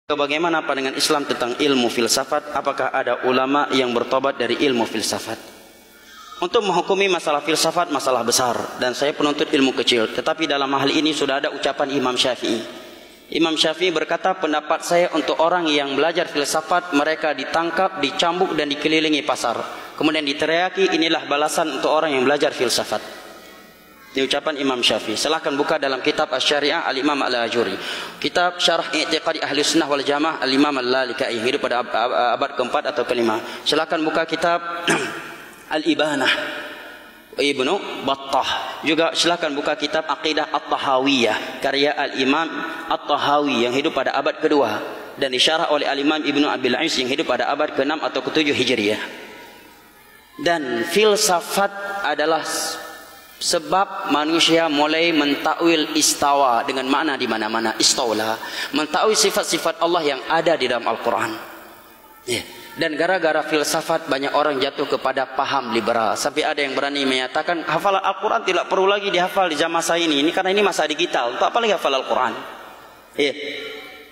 Bagaimana pandangan Islam tentang ilmu filsafat? Apakah ada ulama yang bertobat dari ilmu filsafat? Untuk menghukumi masalah filsafat masalah besar, dan saya penuntut ilmu kecil. Tetapi dalam hal ini sudah ada ucapan Imam Syafi'i. Imam Syafi'i berkata, pendapat saya untuk orang yang belajar filsafat, mereka ditangkap, dicambuk dan dikelilingi pasar. Kemudian diteriaki, inilah balasan untuk orang yang belajar filsafat. Ini ucapan Imam Syafi'i. Silahkan buka dalam kitab Asy-Syari'ah Al-Imam Al-Ajuri, kitab Syarah I'tiqadi Ahli Sunnah wal Jamaah Al-Imam Al-Lalikai, hidup pada abad keempat atau kelima. Silahkan buka kitab Al-Ibanah Ibnu Battah. Juga silahkan buka kitab Aqidah At-Tahawiyah karya Al-Imam At-Tahawi yang hidup pada abad kedua dan disyarah oleh Al-Imam Ibnu Abil Ais yang hidup pada abad ke-6 atau ke-7 Hijriah. Dan filsafat adalah sebab manusia mulai mentakwil istawa dengan makna di mana-mana, istawla, mentakwil sifat-sifat Allah yang ada di dalam Al-Quran. Dan gara-gara filsafat banyak orang jatuh kepada paham liberal. Sampai ada yang berani menyatakan hafalan Al-Quran tidak perlu lagi dihafal di zaman masa ini. Ini karena ini masa digital, tak apa lagi hafal Al-Quran.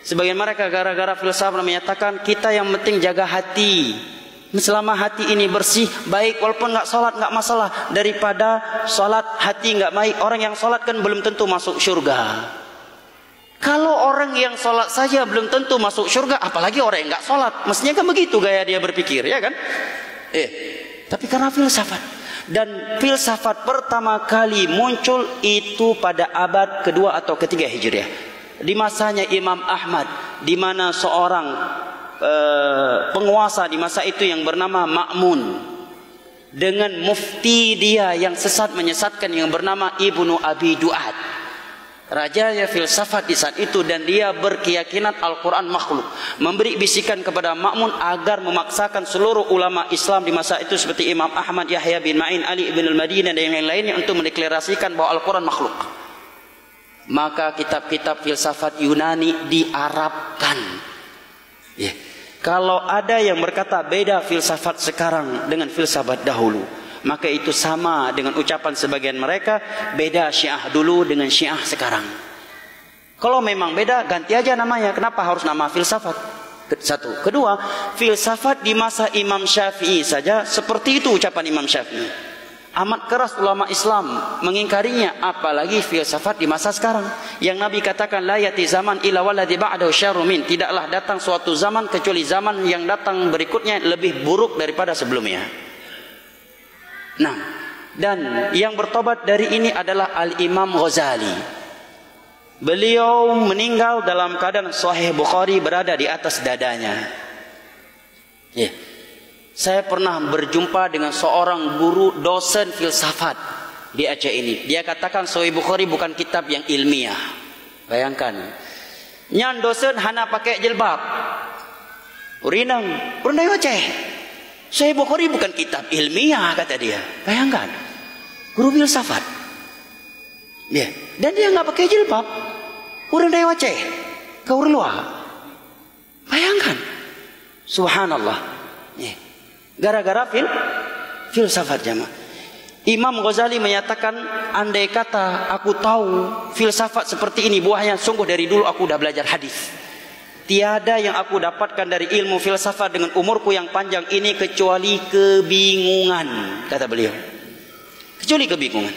Sebagian mereka gara-gara filsafat menyatakan kita yang penting jaga hati. Selama hati ini bersih, baik, walaupun nggak sholat nggak masalah, daripada sholat hati nggak baik. Orang yang sholat kan belum tentu masuk surga. Kalau orang yang sholat saja belum tentu masuk surga, apalagi orang yang nggak sholat. Mestinya kan begitu gaya dia berpikir, ya kan? Tapi karena filsafat, dan filsafat pertama kali muncul itu pada abad kedua atau ketiga Hijriah, di masanya Imam Ahmad, di mana seorang penguasa di masa itu yang bernama Ma'mun dengan mufti dia yang sesat menyesatkan yang bernama Ibnu Abi Du'ad, rajanya filsafat di saat itu, dan dia berkeyakinan Al-Quran makhluk, memberi bisikan kepada Ma'mun agar memaksakan seluruh ulama Islam di masa itu seperti Imam Ahmad, Yahya bin Ma'in, Ali bin al-Madinah dan yang lain-lainnya untuk mendeklarasikan bahwa Al-Quran makhluk. Maka kitab-kitab filsafat Yunani diarabkan. Kalau ada yang berkata beda filsafat sekarang dengan filsafat dahulu, maka itu sama dengan ucapan sebagian mereka beda Syiah dulu dengan Syiah sekarang. Kalau memang beda, ganti aja namanya. Kenapa harus nama filsafat? Satu. Kedua, filsafat di masa Imam Syafi'i saja seperti itu ucapan Imam Syafi'i. Amat keras ulama Islam mengingkarinya, apalagi filsafat di masa sekarang. Yang Nabi katakan la yati zaman illa walladhi ba'dahu syarrun min, tidaklah datang suatu zaman kecuali zaman yang datang berikutnya lebih buruk daripada sebelumnya. Nah, dan yang bertobat dari ini adalah Al-Imam Ghazali. Beliau meninggal dalam keadaan Sahih Bukhari berada di atas dadanya. Saya pernah berjumpa dengan seorang guru dosen filsafat di Aceh ini. Dia katakan Sahih Bukhari bukan kitab yang ilmiah. Bayangkan, nyan dosen hana pakai jilbab, urinang Aceh. Sahih Bukhari bukan kitab ilmiah kata dia. Bayangkan, guru filsafat. Dan dia nggak pakai jilbab, urinang Aceh, kau luar. Bayangkan, subhanallah. Gara-gara filsafat jamaah. Imam Ghazali menyatakan, andai kata aku tahu filsafat seperti ini buahnya, sungguh dari dulu aku udah belajar hadis. Tiada yang aku dapatkan dari ilmu filsafat dengan umurku yang panjang ini kecuali kebingungan, kata beliau. Kecuali kebingungan.